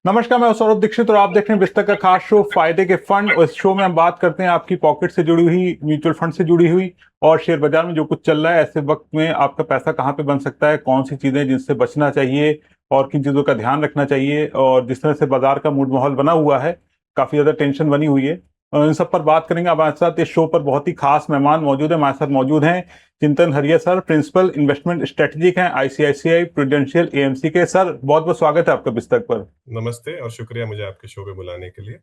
नमस्कार, मैं सौरभ दीक्षित और आप देख रहे हैं बिस्तर का खास शो फायदे के फंड। और इस शो में हम बात करते हैं आपकी पॉकेट से जुड़ी हुई, म्यूचुअल फंड से जुड़ी हुई और शेयर बाजार में जो कुछ चल रहा है। ऐसे वक्त में आपका पैसा कहाँ पे बन सकता है, कौन सी चीजें जिनसे बचना चाहिए और किन चीजों का ध्यान रखना चाहिए। और जिस तरह से बाजार का मूड माहौल बना हुआ है, काफी ज्यादा टेंशन बनी हुई है, इन सब पर बात करेंगे। हमारे साथ इस शो पर बहुत ही खास मेहमान मौजूद है। हमारे साथ मौजूद हैं चिंतन हरिया सर, प्रिंसिपल इन्वेस्टमेंट स्ट्रेटेजिक हैं आईसीआईसीआई प्रूडेंशियल एएमसी के। सर, बहुत बहुत स्वागत है आपका बिस्तर पर। नमस्ते और शुक्रिया मुझे आपके शो पे बुलाने के लिए।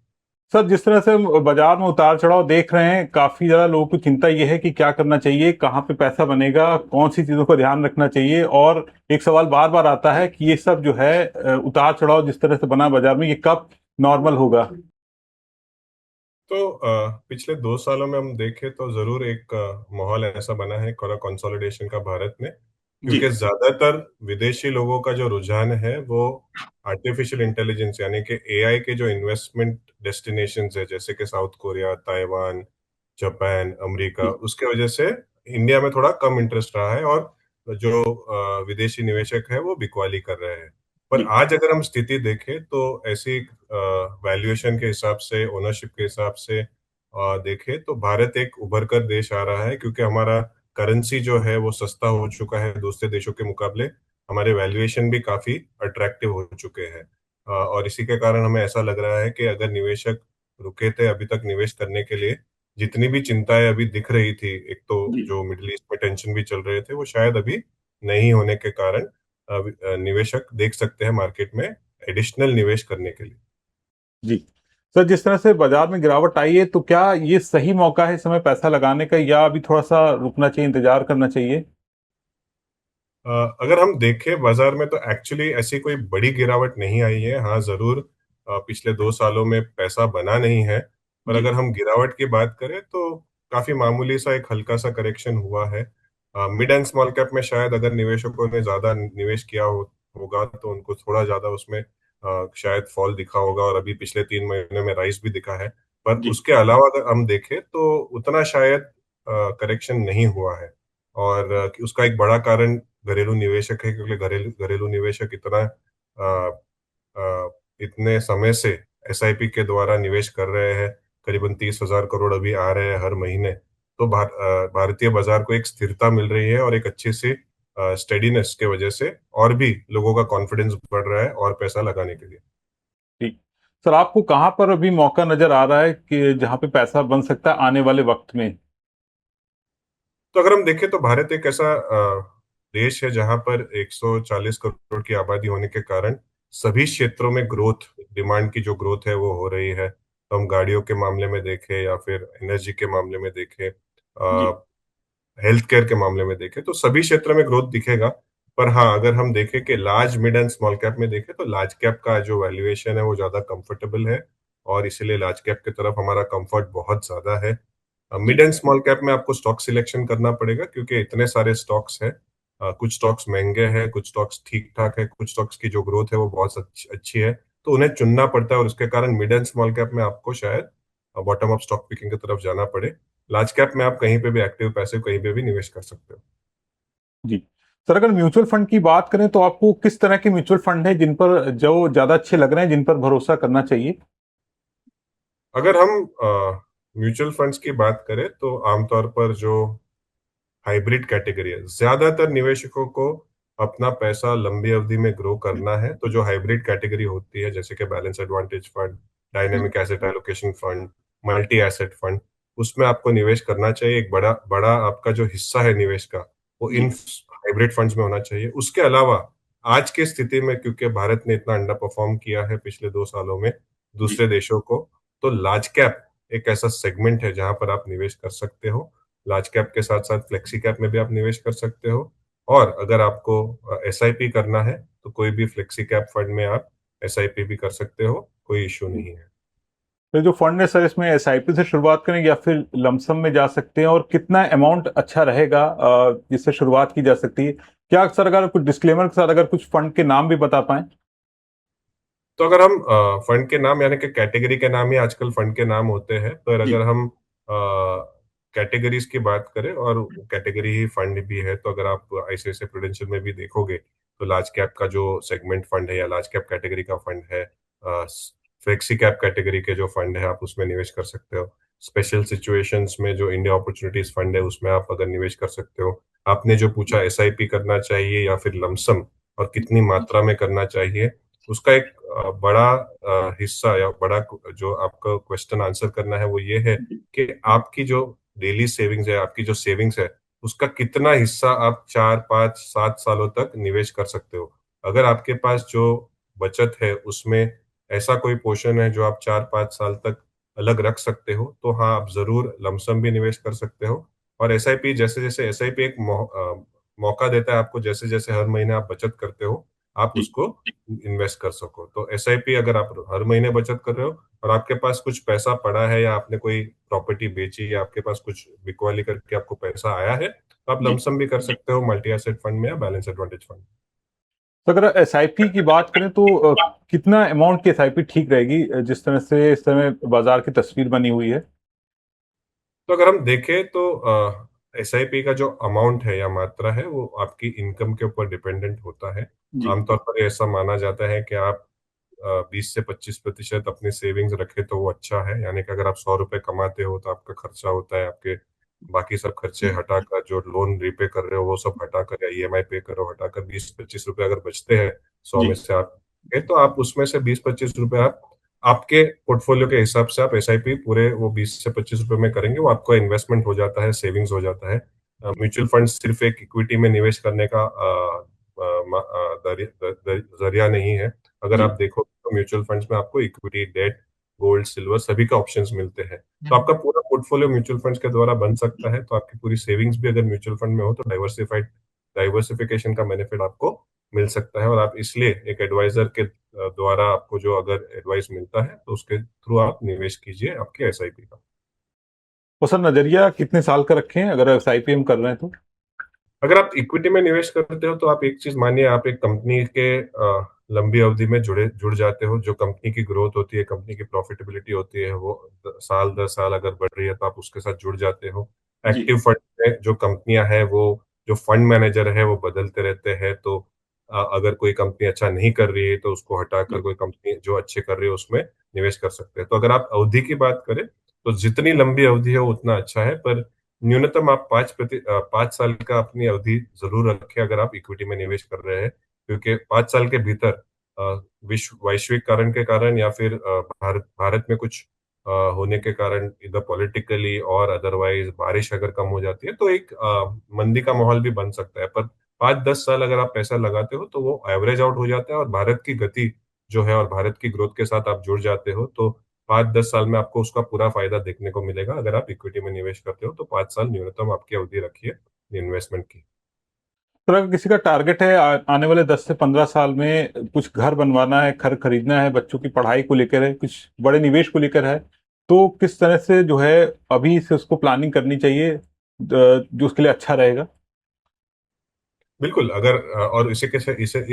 सर, जिस तरह से बाजार में उतार चढ़ाव देख रहे हैं, काफी ज्यादा लोगों की चिंता यह है कि क्या करना चाहिए, कहाँ पे पैसा बनेगा, कौन सी चीजों का ध्यान रखना चाहिए। और एक सवाल बार बार आता है कि ये सब जो है उतार चढ़ाव जिस तरह से बना बाजार में, ये कब नॉर्मल होगा। तो पिछले 2 सालों में हम देखें तो जरूर एक माहौल ऐसा बना है थोड़ा कंसोलिडेशन का भारत में, जी। क्योंकि ज्यादातर विदेशी लोगों का जो रुझान है वो आर्टिफिशियल इंटेलिजेंस यानी कि एआई के जो इन्वेस्टमेंट डेस्टिनेशंस है, जैसे कि South Korea, Taiwan, Japan, America, जी। उसके वजह से इंडिया में थोड़ा कम इंटरेस्ट रहा है और जो विदेशी निवेशक है वो बिकवाली कर रहे हैं। पर जी। आज अगर हम स्थिति देखें तो ऐसी वैल्यूएशन के हिसाब से, ओनरशिप के हिसाब से देखें तो भारत एक उभर कर देश आ रहा है, क्योंकि हमारा करेंसी जो है वो सस्ता हो चुका है दूसरे देशों के मुकाबले। हमारे वैल्यूएशन भी काफी अट्रैक्टिव हो चुके हैं, और इसी के कारण हमें ऐसा लग रहा है कि अगर निवेशक रुके थे अभी तक निवेश करने के लिए, जितनी भी चिंताएं अभी दिख रही थी, एक तो जी। जो मिडिल ईस्ट में टेंशन भी चल रहे थे, वो शायद अभी नहीं होने के कारण निवेशक देख सकते हैं मार्केट में एडिशनल निवेश करने के लिए। जी। सर, जिस तरह से बाजार में गिरावट आई है, तो क्या ये सही मौका है इस समय पैसा लगाने का, या अभी थोड़ा सा रुकना चाहिए, इंतजार करना चाहिए। अ, अगर हम देखें बाजार में तो एक्चुअली ऐसी कोई बड़ी गिरावट नहीं आई है। हाँ, जरूर पिछले 2 सालों में पैसा बना नहीं है, पर जी। अगर हम गिरावट की बात करें तो काफी मामूली सा एक हल्का सा करेक्शन हुआ है। मिड एंड स्मॉल कैप में शायद अगर निवेशकों ने ज्यादा निवेश किया होगा तो उनको थोड़ा ज्यादा उसमें शायद फॉल दिखा होगा, और अभी पिछले 3 महीने में राइज भी दिखा है। पर जी। उसके अलावा अगर हम देखें तो उतना शायद करेक्शन नहीं हुआ है। और उसका एक बड़ा कारण घरेलू निवेशक है, क्योंकि घरेलू घरेलू निवेशक अ, इतने समय से एसआईपी के द्वारा निवेश कर रहे हैं। करीबन 30,000 करोड़ अभी आ रहे हैं हर महीने। तो भारतीय बाजार को एक स्थिरता मिल रही है और एक अच्छी सी स्टेडीनेस के वजह से और भी लोगों का कॉन्फिडेंस बढ़ रहा है और पैसा लगाने के लिए। ठीक। सर, आपको कहाँ पर अभी मौका नजर आ रहा है कि जहाँ पे पैसा बन सकता है आने वाले वक्त में। तो अगर हम देखें तो भारत एक ऐसा देश है जहां पर 140 करोड़ की आबादी होने के कारण सभी क्षेत्रों में ग्रोथ, डिमांड की जो ग्रोथ है वो हो रही है। तो हम गाड़ियों के मामले में देखें या फिर एनर्जी के मामले में देखें, जी। हेल्थ केयर के मामले में देखें, तो सभी क्षेत्र में ग्रोथ दिखेगा। पर हाँ, अगर हम देखें कि large, mid and small cap में देखें तो लार्ज कैप का जो वैल्यूएशन है वो ज्यादा कंफर्टेबल है, और इसीलिए लार्ज कैप की तरफ हमारा कंफर्ट बहुत ज्यादा है। मिड जी। एंड स्मॉल कैप में आपको स्टॉक सिलेक्शन करना पड़ेगा, क्योंकि इतने सारे स्टॉक्स हैं। कुछ स्टॉक्स महंगे हैं, कुछ स्टॉक्स ठीक ठाक है, कुछ स्टॉक्स की जो ग्रोथ है वो बहुत अच्छी है। तो उन्हें चुनना पड़ता है, और उसके कारण मिड एंड स्मॉल कैप में आपको शायद बॉटम अप स्टॉक पिकिंग की तरफ जाना पड़े। लार्ज कैप में आप कहीं पे भी एक्टिव पैसे कहीं पे भी निवेश कर सकते हो। जी। सर, अगर म्यूचुअल फंड की बात करें तो आपको किस तरह के म्यूचुअल फंड है जिन पर जो ज्यादा अच्छे लग रहे हैं, जिन पर भरोसा करना चाहिए। अगर हम म्यूचुअल फंड्स की बात करें तो आमतौर पर जो हाइब्रिड कैटेगरी है, ज्यादातर निवेशकों को अपना पैसा लंबी अवधि में ग्रो करना है, तो जो हाइब्रिड कैटेगरी होती है जैसे कि balance advantage fund, dynamic asset allocation fund, multi asset fund, उसमें आपको निवेश करना चाहिए। एक बड़ा बड़ा आपका जो हिस्सा है निवेश का वो इन जी। हाइब्रिड फंड्स में होना चाहिए। उसके अलावा आज की स्थिति में, क्योंकि भारत ने इतना अंडर परफॉर्म किया है पिछले 2 सालों में जी। दूसरे देशों को, तो लार्ज कैप एक ऐसा सेगमेंट है जहां पर आप निवेश कर सकते हो। लार्ज कैप के साथ साथ फ्लेक्सी कैप में भी आप निवेश कर सकते हो। और अगर आपको एसआईपी करना है तो कोई भी फ्लेक्सी कैप फंड में आप एसआईपी भी कर सकते हो, कोई इश्यू नहीं है। तो जो फंड है सर, इसमें एसआईपी से शुरुआत करें या फिर लमसम में जा सकते हैं, और कितना अमाउंट अच्छा रहेगा जिससे शुरुआत की जा सकती है। क्या सर, अगर कुछ डिस्क्लेमर के साथ अगर कुछ फंड के नाम भी बता पाएं। तो अगर हम फंड के नाम यानी कि कैटेगरी के नाम ही आजकल फंड के नाम होते हैं, तो जी। अगर हम कैटेगरीज की बात करें और कैटेगरी ही फंड भी है, तो अगर आप आईसीआईसीआई प्रूडेंशियल में भी देखोगे तो लार्ज कैप का जो सेगमेंट फंड है या लार्ज कैप कैटेगरी का फंड है, फ्लेक्सी कैप कैटेगरी के जो फंड है आप उसमें निवेश कर सकते हो। स्पेशल सिचुएशंस में जो इंडिया अपॉर्चुनिटीज फंड है उसमें आप अगर निवेश कर सकते हो। आपने जो पूछा एसआईपी करना चाहिए या फिर लमसम और कितनी मात्रा में करना चाहिए, उसका एक बड़ा हिस्सा या बड़ा जो आपका क्वेश्चन आंसर करना है वो ये है कि आपकी जो डेली सेविंग्स है, आपकी जो सेविंग्स है, उसका कितना हिस्सा आप 4 5 7 सालों तक निवेश कर सकते हो। अगर आपके पास जो बचत है उसमें ऐसा कोई पोर्शन है जो आप 4 5 साल तक अलग रख सकते हो, तो हाँ आप जरूर लमसम भी निवेश कर सकते हो। और एसआईपी, जैसे जैसे एसआईपी एक मौका देता है आपको, जैसे जैसे हर महीने आप बचत करते हो आप जी। उसको इन्वेस्ट कर सको। तो एसआईपी अगर आप हर महीने बचत कर रहे हो और आपके पास कुछ पैसा पड़ा है या आपने कोई प्रॉपर्टी बेची या आपके पास कुछ बिकवाली करके आपको पैसा आया है, तो आप जी। लमसम भी कर सकते हो मल्टी एसेट फंड में या बैलेंस एडवांटेज फंड। तो अगर एसआईपी की बात करें तो कितना अमाउंट की एसआईपी ठीक रहेगी, जिस तरह से इस समय बाजार की तस्वीर बनी हुई है? तो अगर हम देखें तो एसआईपी का जो अमाउंट है या मात्रा है वो आपकी इनकम के ऊपर डिपेंडेंट होता है। जी। आमतौर पर ये ऐसा माना जाता है कि आप 20 से 25% अपनी सेविंग्स रखें तो वो अच्छा है। यानी कि अगर आप 100 रुपए कमाते हो तो आपका खर्चा होता है, आपके बाकी सब खर्चे हटाकर, जो लोन रीपे कर रहे हो वो सब हटाकर या ईएमआई पे कर रहे हो हटाकर 20 25 रुपए अगर बचते हैं 100 में जी। से आप, तो आप उसमें से 20 25 रुपए आप आपके पोर्टफोलियो के हिसाब से आप एसआईपी पूरे वो 20 से 25 रुपए में करेंगे, वो आपका इन्वेस्टमेंट हो जाता है, सेविंग्स हो जाता है। म्यूचुअल फंड सिर्फ एक इक्विटी में निवेश करने का जरिया नहीं है। अगर जी। आप देखो तो म्यूचुअल फंड्स में आपको इक्विटी, डेट, गोल्ड, सिल्वर सभी का ऑप्शंस मिलते हैं। तो आपका पूरा पोर्टफोलियो म्यूचुअल फंड्स के द्वारा बन सकता है। तो आपकी पूरी सेविंग्स भी अगर म्यूचुअल फंड में हो तो डाइवर्सिफिकेशन का बेनिफिट आपको मिल सकता है। और आप इसलिए एक एडवाइजर के द्वारा आपको जो अगर एडवाइस मिलता है तो उसके थ्रू आप निवेश कीजिए आपके एसआईपी का। तो सर, नजरिया कितने साल का रखें अगर एसआईपी हम कर रहे हैं तो? अगर आप इक्विटी में निवेश करते हो तो आप एक चीज मानिए, आप एक कंपनी के लंबी अवधि में जुड़ जाते हो। जो कंपनी की ग्रोथ होती है, कंपनी की प्रॉफिटेबिलिटी होती है, वो साल 10 साल अगर बढ़ रही है तो आप उसके साथ जुड़ जाते हो। जी। एक्टिव फंड में जो कंपनियां हैं वो, जो फंड मैनेजर है वो बदलते रहते हैं। तो अगर कोई कंपनी अच्छा नहीं कर रही है तो उसको हटाकर कोई कंपनी जो अच्छे कर रही है उसमें निवेश कर सकते हैं। तो अगर आप अवधि की बात करें तो जितनी लंबी अवधि है वो उतना अच्छा है, पर न्यूनतम आप 5 साल का अपनी अवधि जरूर रखें अगर आप इक्विटी में निवेश कर रहे हैं। क्योंकि 5 साल के भीतर विश्व वैश्विक कारण के कारण या फिर भारत भारत में कुछ होने के कारण, इधर पॉलिटिकली और अदरवाइज बारिश अगर कम हो जाती है तो एक मंदी का माहौल भी बन सकता है। पर 5 10 साल अगर आप पैसा लगाते हो तो वो एवरेज आउट हो जाता है और भारत की गति जो है और भारत की ग्रोथ के साथ आप जुड़ जाते हो। तो 5 10 साल में आपको उसका पूरा फायदा देखने को मिलेगा। अगर आप इक्विटी में निवेश करते हो तो 5 साल न्यूनतम आपकी अवधि रखिए इन्वेस्टमेंट की। तो अगर किसी का टारगेट है आने वाले 10 से 15 साल में कुछ घर बनवाना है, घर खरीदना है, बच्चों की पढ़ाई को लेकर है, कुछ बड़े निवेश को लेकर है, तो किस तरह से जो है अभी से उसको प्लानिंग करनी चाहिए, जो उसके लिए अच्छा रहेगा? बिल्कुल। अगर और इसे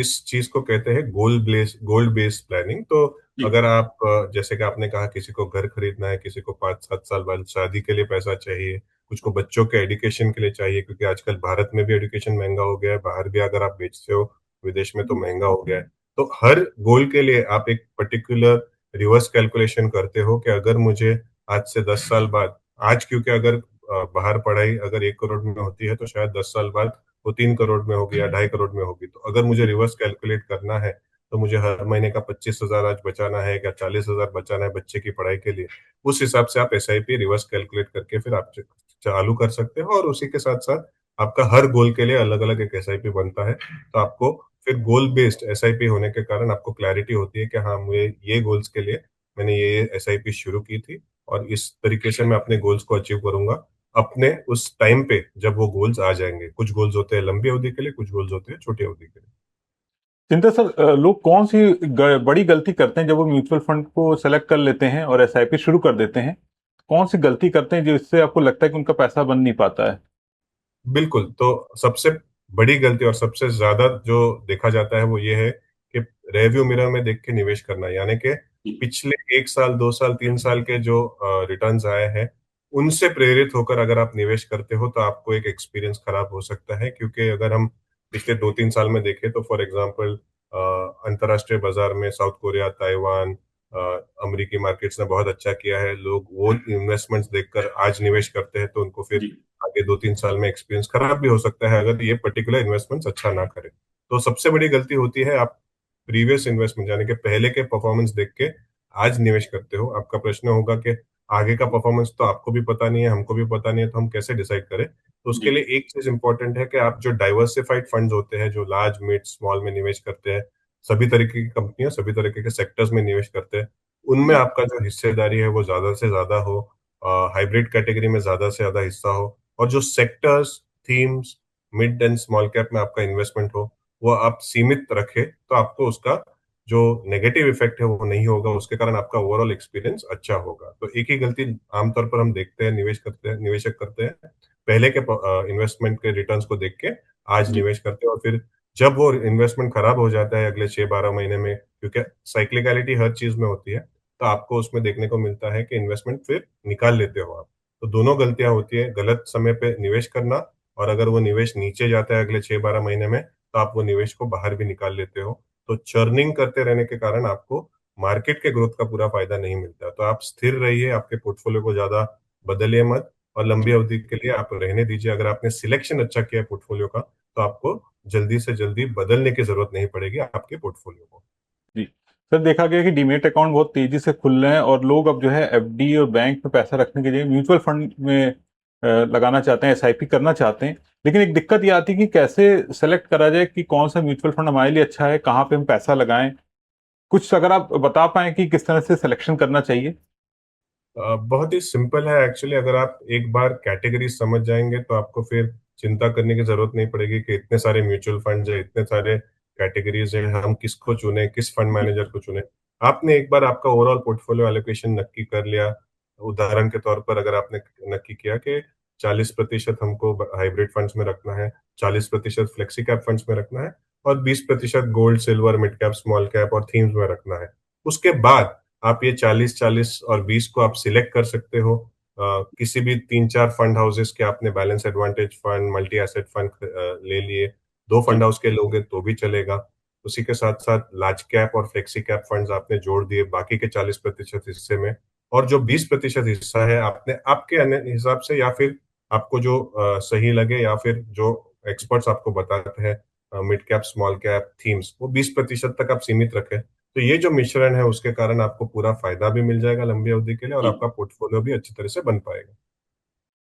इस चीज को कहते हैं गोल्ड बेस्ड प्लानिंग। तो जी। अगर आप जैसे कि आपने कहा किसी को घर खरीदना है, किसी को 5 7 साल बाद शादी के लिए पैसा चाहिए, कुछ को बच्चों के एजुकेशन के लिए चाहिए, क्योंकि आजकल भारत में भी एजुकेशन महंगा हो गया है, बाहर भी अगर आप बेचते हो विदेश में तो महंगा हो गया है। तो हर गोल के लिए आप एक पर्टिकुलर रिवर्स कैलकुलेशन करते हो कि अगर मुझे आज से 10 साल बाद, आज क्योंकि अगर बाहर पढ़ाई अगर 1 करोड़ में होती है तो शायद 10 साल बाद वो 3 करोड़ में होगी या 2.5 करोड़ में होगी। तो अगर मुझे रिवर्स कैलकुलेट करना है तो मुझे हर महीने का 25,000 आज बचाना है या 40,000 बचाना है बच्चे की पढ़ाई के लिए, उस हिसाब से आप एसआईपी रिवर्स कैलकुलेट करके फिर आप चालू कर सकते हो। और उसी के साथ साथ आपका हर गोल के लिए अलग अलग एक एसआईपी बनता है। तो आपको फिर गोल बेस्ड एसआईपी होने के कारण आपको क्लैरिटी होती है कि हाँ, मुझे ये गोल्स के लिए मैंने ये एसआईपी शुरू की थी और इस तरीके से मैं अपने गोल्स को अचीव करूंगा अपने उस टाइम पे जब वो गोल्स आ जाएंगे। कुछ गोल्स होते हैं लंबी अवधि के लिए, कुछ गोल्स होते हैं छोटी अवधि के लिए। चिंता सर, लोग कौन सी बड़ी गलती करते हैं जब वो म्यूचुअल फंड को सेलेक्ट कर लेते हैं और एसआईपी शुरू कर देते हैं? कौन सी गलती करते हैं जिससे आपको लगता है कि उनका पैसा बन नहीं पाता है? बिल्कुल। तो सबसे बड़ी गलती और सबसे ज्यादा जो देखा जाता है वो ये है कि रेव्यू मिरर में देख के निवेश करना। यानी कि पिछले 1 साल 2 साल 3 साल के जो रिटर्न्स आए हैं उनसे प्रेरित होकर अगर आप निवेश करते हो तो आपको एक एक्सपीरियंस खराब हो सकता है। क्योंकि अगर हम पिछले 2 3 साल में देखें तो फॉर एग्जांपल अंतर्राष्ट्रीय बाजार में साउथ कोरिया, ताइवान, अमेरिकी मार्केट्स ने बहुत अच्छा किया है। लोग वो इन्वेस्टमेंट्स देखकर आज निवेश करते हैं, तो उनको फिर जी आगे 2-3 साल में एक्सपीरियंस खराब भी हो सकता है अगर ये पर्टिकुलर इन्वेस्टमेंट्स अच्छा ना करे। तो सबसे बड़ी गलती होती है, आप प्रीवियस इन्वेस्टमेंट यानी कि पहले के परफॉर्मेंस देख के आज निवेश करते हो। आपका प्रश्न होगा कि आगे का परफॉर्मेंस तो आपको भी पता नहीं है, हमको भी पता नहीं है, तो हम कैसे डिसाइड करें? तो उसके जी लिए एक चीज इंपॉर्टेंट है कि आप जो डाइवर्सिफाइड फंड्स होते हैं, जो लार्ज मिड स्मॉल में निवेश करते हैं, सभी तरीके की कंपनियां सभी तरीके के सेक्टर्स में निवेश करते हैं, उनमें जी आपका जो हिस्सेदारी है वो ज्यादा से ज्यादा हो, हाइब्रिड कैटेगरी में ज्यादा से ज्यादा हिस्सा हो, और जो sectors, themes, mid and small cap में आपका इन्वेस्टमेंट हो वो आप सीमित रखें, तो आपको उसका जो नेगेटिव इफेक्ट है वो नहीं होगा, उसके कारण आपका ओवरऑल एक्सपीरियंस अच्छा होगा। तो एक ही गलती आमतौर पर हम देखते हैं, निवेशक करते हैं, पहले के इन्वेस्टमेंट के रिटर्न्स को देख के आज जी निवेश करते हैं, और फिर जब वो इन्वेस्टमेंट खराब हो जाता है अगले 6-12 महीने में, क्योंकि साइक्लिकलिटी हर चीज में होती है, तो आपको उसमें देखने को मिलता है कि इन्वेस्टमेंट फिर निकाल लेते हो आप। तो दोनों गलतियां होती है, गलत समय पे निवेश करना, और अगर वो निवेश नीचे जाता है अगले 6-12 महीने में, तो आप वो निवेश को बाहर भी निकाल लेते हो। तो चर्निंग करते रहने के कारण आपको मार्केट के ग्रोथ का पूरा फायदा नहीं मिलता। तो आप स्थिर रहिए, आपके पोर्टफोलियो को ज्यादा बदलिए मत, और लंबी जी अवधि के लिए आप रहने दीजिए। अगर आपने सिलेक्शन अच्छा किया है पोर्टफोलियो का, तो आपको जल्दी से जल्दी बदलने की जरूरत नहीं पड़ेगी आपके पोर्टफोलियो को। जी सर, देखा गया कि डीमेट अकाउंट बहुत तेजी से खुल रहे हैं और लोग अब जो है एफडी और बैंक में पैसा रखने के लिए म्यूचुअल फंड में लगाना चाहते हैं, एसआईपी करना चाहते हैं। लेकिन एक दिक्कत ये आती है कि कैसे सेलेक्ट करा जाए कि कौन सा म्यूचुअल फंड हमारे लिए अच्छा है, कहाँ पे हम पैसा लगाएं। कुछ अगर आप बता पाएं कि किस तरह से सिलेक्शन करना चाहिए। बहुत ही सिंपल है एक्चुअली। अगर आप एक बार कैटेगरी समझ जाएंगे तो आपको फिर चिंता करने की जरूरत नहीं पड़ेगी कि इतने सारे म्यूचुअल फंड है, इतने सारे कैटेगरीज है, हम किसको चुने, किस फंड जी मैनेजर को चुने। आपने एक बार आपका ओवरऑल पोर्टफोलियो एलोकेशन नक्की कर लिया, उदाहरण के तौर पर अगर आपने नक्की किया कि 40% हमको हाइब्रिड फंड्स में रखना है, 40% फ्लेक्सी कैप फंड्स में रखना है, और 20% gold, silver, mid cap, small cap और थीम्स में रखना है। उसके बाद आप ये 40-40 और 20 को आप सिलेक्ट कर सकते हो। किसी भी 3-4 फंड हाउसेस के आपने balance advantage fund, multi asset fund ले लिए, दो जी फंड हाउस के लोगे तो भी चलेगा। उसी के साथ साथ लार्ज कैप और फ्लेक्सी कैप फंड्स आपने जोड़ दिए बाकी के 40% हिस्से में, और जो 20% हिस्सा है आपने आपके हिसाब से, या फिर आपको जो सही लगे, या फिर जो एक्सपर्ट्स आपको बताते हैं mid cap, small cap, themes, वो 20% तक आप सीमित रखें। तो ये जो मिश्रण है उसके कारण आपको पूरा फायदा भी मिल जाएगा लंबी अवधि के लिए, और जी आपका पोर्टफोलियो भी अच्छी तरह से बन पाएगा।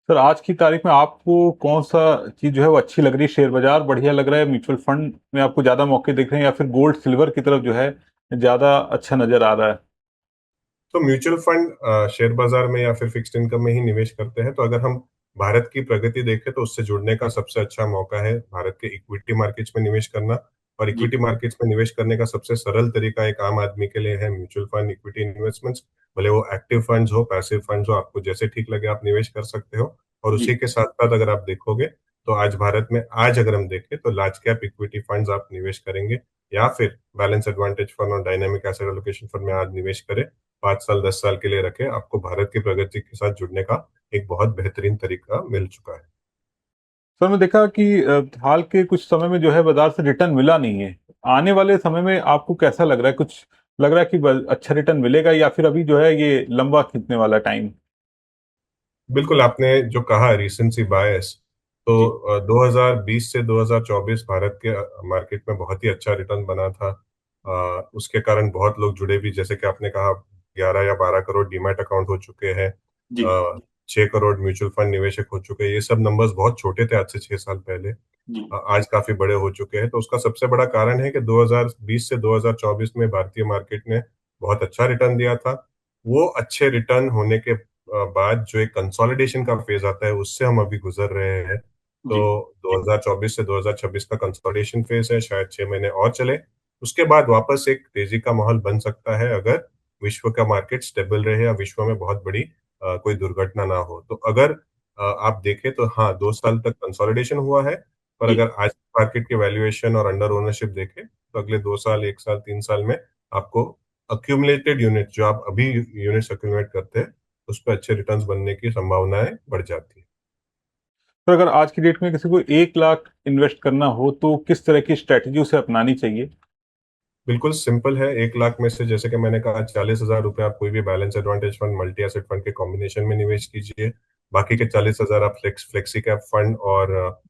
सर, आज की तारीख में आपको कौन सा चीज जो है वो अच्छी लग रही है? शेयर बाजार बढ़िया लग रहा है, म्यूचुअल फंड में आपको ज्यादा मौके दिख रहे हैं, या फिर गोल्ड सिल्वर की तरफ जो है ज्यादा अच्छा नजर आ रहा है? तो म्यूचुअल फंड शेयर बाजार में या फिर फिक्स्ड इनकम में ही निवेश करते हैं, तो अगर हम भारत की प्रगति देखें तो उससे जुड़ने का सबसे अच्छा मौका है भारत के इक्विटी मार्केट्स में निवेश करना। और जी इक्विटी मार्केट्स में निवेश करने का सबसे सरल तरीका एक आम आदमी के लिए है म्यूचुअल फंड इक्विटी इन्वेस्टमेंट्स। भले वो एक्टिव फंड्स हो, पैसिव फंड्स हो, आपको जैसे ठीक लगे आप निवेश कर सकते हो। और जी उसी के साथ साथ अगर आप देखोगे तो आज भारत में, आज अगर हम देखें तो लार्ज कैप इक्विटी फंड्स आप निवेश करेंगे, या फिर बैलेंस एडवांटेज फंड और डायनामिक एसेट एलोकेशन फंड में आज निवेश करें, 5 साल 10 साल के लिए रखें, आपको भारत की प्रगति के साथ जुड़ने का एक बहुत बेहतरीन तरीका मिल चुका है। सर, मैं देखा कि हाल के कुछ समय में जो है बाजार से रिटर्न मिला नहीं है। आने वाले समय में आपको कैसा लग रहा है? कुछ लग रहा है कि अच्छा रिटर्न मिलेगा, या फिर अभी जो है ये लंबा खींचने वाला टाइम? बिल्कुल, आपने जो कहा रिसेंसी बायस, तो जी 2020 से 2024 भारत के मार्केट में बहुत ही अच्छा रिटर्न बना था। उसके कारण बहुत लोग जुड़े भी, जैसे कि आपने कहा 11 या 12 करोड़ डीमैट अकाउंट हो चुके हैं, जी 6 करोड़ म्यूचुअल फंड निवेशक हो चुके हैं। ये सब नंबर्स बहुत छोटे थे आज से 6 साल पहले, जी आज काफी बड़े हो चुके हैं। तो उसका सबसे बड़ा कारण है कि 2020 से 2024 में भारतीय मार्केट ने बहुत अच्छा रिटर्न दिया था। वो अच्छे रिटर्न होने के बाद जो एक कंसोलिडेशन का फेज आता है उससे हम अभी गुजर रहे हैं। तो जी 2024 से 2026 का कंसोलिडेशन फेज है, शायद 6 महीने और चले। उसके बाद वापस एक तेजी का माहौल बन सकता है अगर विश्व का मार्केट स्टेबल रहे, या विश्व में बहुत बड़ी कोई दुर्घटना ना हो। तो अगर आप देखें तो हाँ, 2 साल तक कंसोलिडेशन हुआ है, पर जी अगर आज मार्केट की वैल्यूएशन और अंडर ओनरशिप देखें तो अगले 2 साल, 1 साल, 3 साल में आपको अक्यूमुलेटेड यूनिट, जो आप अभी यूनिट्स अक्यूमुलेट करते हैं, उस पर अच्छे रिटर्न्स बनने की संभावनाएं बढ़ जाती है। तो अगर आज की डेट में किसी को 1 लाख इन्वेस्ट करना हो तो किस तरह की स्ट्रेटजी उसे अपनानी चाहिए? बिल्कुल सिंपल है। 1 लाख में से जैसे कि मैंने कहा 40,000 रुपये आप कोई भी balance advantage fund, multi asset fund के कॉम्बिनेशन में निवेश कीजिए। बाकी के 40,000 आप फ्लेक्सी कैप फंड और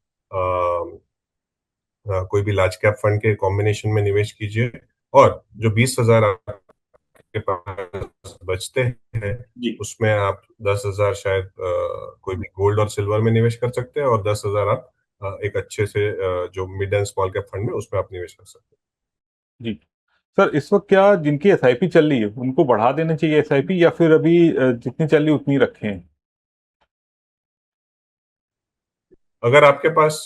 कोई भी लार्ज कैप फंड के कॉम्बिनेशन में निवेश कीजिए। और जो 20,000 आपके पास बचते हैं जी उसमें आप 10,000 शायद कोई भी गोल्ड और सिल्वर में निवेश कर सकते हैं, और 10,000 आप एक अच्छे से जो mid and small cap fund में उसमें आप निवेश कर सकते हैं। जी। सर इस वक्त क्या जिनकी एसआईपी चल रही है उनको बढ़ा देना चाहिए एसआईपी, या फिर अभी जितनी चल रही उतनी रखें? अगर आपके पास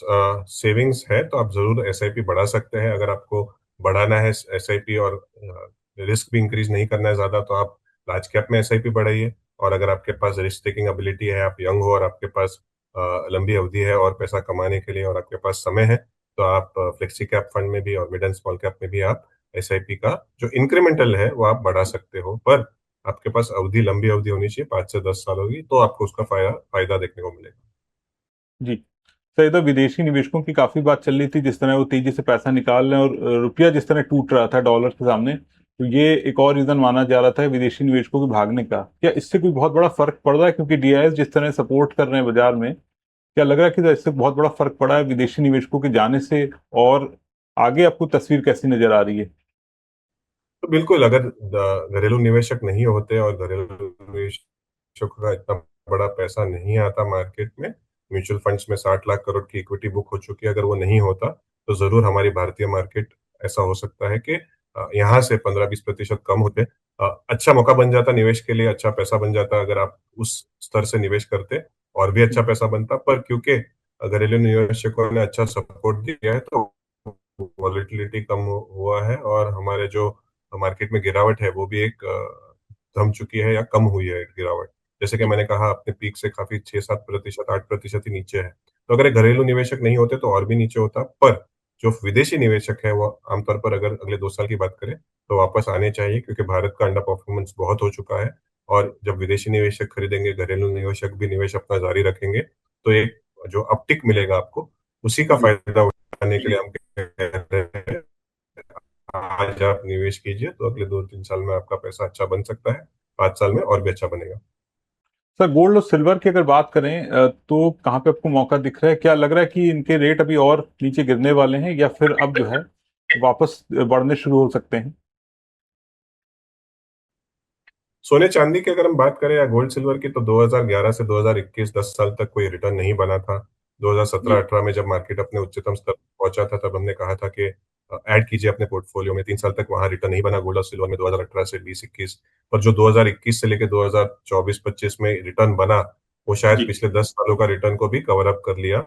सेविंग्स है तो आप जरूर एसआईपी बढ़ा सकते हैं। अगर आपको बढ़ाना है एसआईपी और रिस्क भी इंक्रीज नहीं करना है ज्यादा, तो आप लार्ज कैप में एसआईपी बढ़ाइए। और अगर आपके पास रिस्क टेकिंग एबिलिटी है, आप यंग हो और आपके पास लंबी अवधि है और पैसा कमाने के लिए और आपके पास समय है, तो आप फ्लेक्सी कैप फंड में भी और मिड एंड स्मॉल कैप में भी आप एसआईपी का जो इंक्रीमेंटल है वो आप बढ़ा सकते हो। पर आपके पास अवधि, लंबी अवधि होनी चाहिए, 5 से 10 साल होगी, तो आपको उसका फायदा फायदा देखने को मिलेगा। जी। सर इधर विदेशी निवेशकों की काफी बात चल रही थी, जिस तरह वो तेजी से पैसा निकाल रहे हैं और रुपया जिस तरह टूट रहा था डॉलर के सामने, तो ये एक और रीजन माना जा रहा था विदेशी निवेशकों के भागने का। क्या इससे कोई बहुत बड़ा फर्क पड़ रहा है, क्योंकि डीआईएस जिस तरह सपोर्ट कर रहे हैं बाजार में, क्या लग रहा है कि इससे बहुत बड़ा फर्क पड़ा है विदेशी निवेशकों के जाने से? और आगे आपको तस्वीर कैसी नजर आ रही है? तो बिल्कुल, अगर घरेलू निवेशक नहीं होते और घरेलू निवेशकों का इतना बड़ा पैसा नहीं आता मार्केट में, म्यूचुअल फंड्स में 60 लाख करोड़ की इक्विटी बुक हो चुकी है, अगर वो नहीं होता तो जरूर हमारी भारतीय मार्केट ऐसा हो सकता है कि यहाँ से 15-20% कम होते। अच्छा मौका बन जाता निवेश के लिए, अच्छा पैसा बन जाता अगर आप उस स्तर से निवेश करते, और भी अच्छा पैसा बनता। पर क्योंकि घरेलू निवेशकों ने अच्छा सपोर्ट दिया है, तो वॉलेटिलिटी कम हुआ है और हमारे जो मार्केट में गिरावट है वो भी एक थम चुकी है या कम हुई है गिरावट। जैसे कि जी मैंने कहा, अपने पीक से काफी 6-7%, 8% ही नीचे है। तो अगर ये घरेलू निवेशक नहीं होते तो और भी नीचे होता। पर जो विदेशी निवेशक है वो आमतौर पर अगर अगले 2 साल की बात करें तो वापस आने चाहिए, क्योंकि भारत का अंडर परफॉर्मेंस बहुत हो चुका है। और जब विदेशी निवेशक खरीदेंगे, घरेलू निवेशक भी निवेश अपना जारी रखेंगे, तो एक जो अपटिक मिलेगा आपको, उसी का जी फायदा उठाने के लिए हम कह रहे हैं आज आप निवेश कीजिए, तो अगले 2-3 साल में आपका पैसा अच्छा बन सकता है, 5 साल में और भी अच्छा बनेगा। सर, गोल्ड और सिल्वर की अगर बात करें तो कहाँ पे आपको मौका दिख रहा है? क्या लग रहा है कि इनके रेट अभी और नीचे गिरने वाले हैं, या फिर अब जो है वापस बढ़ने शुरू हो सकते हैं? सोने चांदी की अगर हम बात करें या गोल्ड सिल्वर की, तो 2011 से 2021 10 साल तक कोई रिटर्न नहीं बना था। जी 2017-18 में जब मार्केट अपने उच्चतम स्तर पर पहुंचा था, तब हमने कहा था कि ऐड कीजिए अपने पोर्टफोलियो में। 3 साल तक वहां रिटर्न नहीं बना गोल्ड और सिल्वर में, 2018 से 2021। पर जो 2021 से लेकर 2024-25 में रिटर्न बना, वो शायद जी पिछले 10 सालों का रिटर्न को भी कवर अप कर लिया,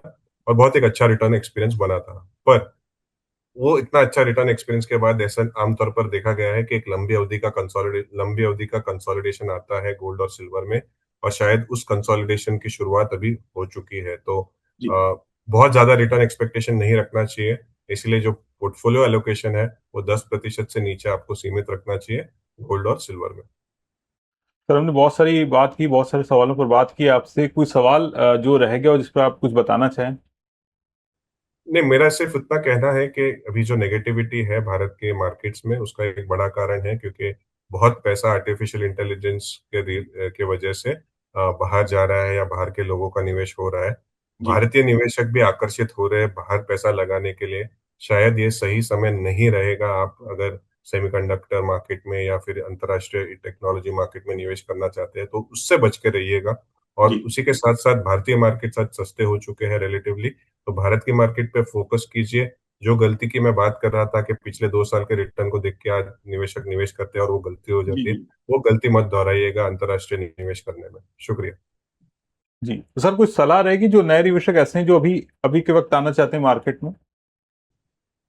और बहुत एक अच्छा रिटर्न एक्सपीरियंस बना था। पर वो इतना अच्छा रिटर्न एक्सपीरियंस के बाद ऐसा आमतौर पर देखा गया है कि एक लंबी अवधि का कंसोलिडेशन आता है गोल्ड और सिल्वर में, और शायद उस कंसोलिडेशन की शुरुआत अभी हो चुकी है। तो जी। बहुत ज्यादा रिटर्न एक्सपेक्टेशन नहीं रखना चाहिए। इसलिए जो पोर्टफोलियो एलोकेशन है वो 10% से नीचे आपको सीमित रखना चाहिए गोल्ड और सिल्वर में। सर हमने बहुत सारी बात की, बहुत सारे सवालों पर बात की। आपसे कोई सवाल जो रह गया हो जिस पर आप कुछ बताना चाहें? नहीं, मेरा सिर्फ इतना कहना है कि अभी जो नेगेटिविटी है भारत के मार्केट्स में, उसका एक बड़ा कारण है क्योंकि बहुत पैसा आर्टिफिशियल इंटेलिजेंस के वजह से बाहर जा रहा है या बाहर के लोगों का निवेश हो रहा है। जी भारतीय निवेशक भी आकर्षित हो रहे हैं बाहर पैसा लगाने के लिए। शायद ये सही समय नहीं रहेगा, आप अगर सेमीकंडक्टर मार्केट में या फिर अंतर्राष्ट्रीय टेक्नोलॉजी मार्केट में निवेश करना चाहते हैं, तो उससे बच के रहिएगा। और जी उसी के साथ साथ भारतीय मार्केट साथ सस्ते हो चुके हैं रिलेटिवली, तो भारत की मार्केट पे फोकस कीजिए। जो गलती की मैं बात कर रहा था कि पिछले 2 साल के रिटर्न को देख के आज निवेशक निवेश करते हैं और वो गलती हो जी जाती है, जी वो गलती मत दोहराइएगा अंतर्राष्ट्रीय निवेश करने में। शुक्रिया। जी। तो सर कुछ सलाह रहेगी जो नए निवेशक ऐसे हैं जो अभी अभी के वक्त आना चाहते हैं मार्केट में?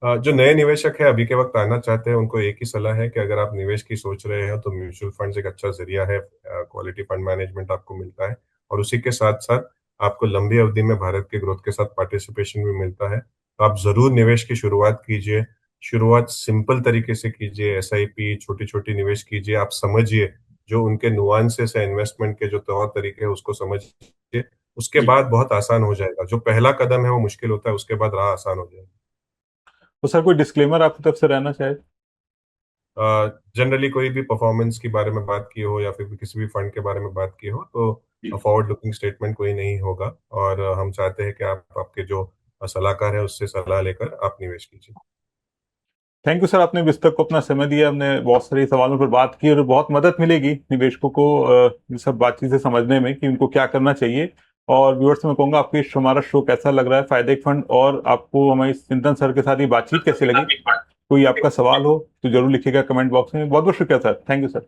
जो नए निवेशक है अभी के वक्त आना चाहते हैं, उनको एक ही सलाह है कि अगर आप निवेश की सोच रहे हो तो म्यूचुअल फंड्स एक अच्छा जरिया है। क्वालिटी फंड मैनेजमेंट आपको मिलता है, और उसी के साथ साथ आपको लंबी अवधि में भारत के ग्रोथ के साथ पार्टिसिपेशन भी मिलता है। तो आप जरूर निवेश की शुरुआत कीजिए। शुरुआत सिंपल तरीके से कीजिए, एसआईपी छोटी छोटी निवेश कीजिए। आप समझिए जो उनके नुआंसेस है इन्वेस्टमेंट के, जो तौर तरीके हैं उसको समझिए। उसके जी। बाद बहुत आसान हो जाएगा। जो पहला कदम है वो मुश्किल होता है, उसके बाद राह आसान हो जाएगी। तो सर कोई डिस्क्लेमर आपकी तरफ से रहना चाहे? जनरली कोई भी परफॉर्मेंस के बारे में बात की हो या फिर किसी भी फंड के बारे में बात की हो तो फॉरवर्ड लुकिंग स्टेटमेंट कोई नहीं होगा। और हम चाहते हैं कि आप आपके जो सलाहकार है उससे सलाह लेकर आप निवेश कीजिए। थैंक यू सर, आपने विस्तार को अपना समय दिया, हमने बहुत सारे सवालों पर बात की और बहुत मदद मिलेगी निवेशकों को ये सब बातचीत से समझने में कि उनको क्या करना चाहिए। और व्यूअर्स मैं कहूंगा आपको हमारा शो कैसा लग रहा है, फायदे फंड, और आपको हमारी चिंतन सर के साथ ये बातचीत कैसी लगी। कोई आपका सवाल हो तो जरूर लिखिएगा कमेंट बॉक्स में। बहुत बहुत शुक्रिया सर, थैंक यू सर।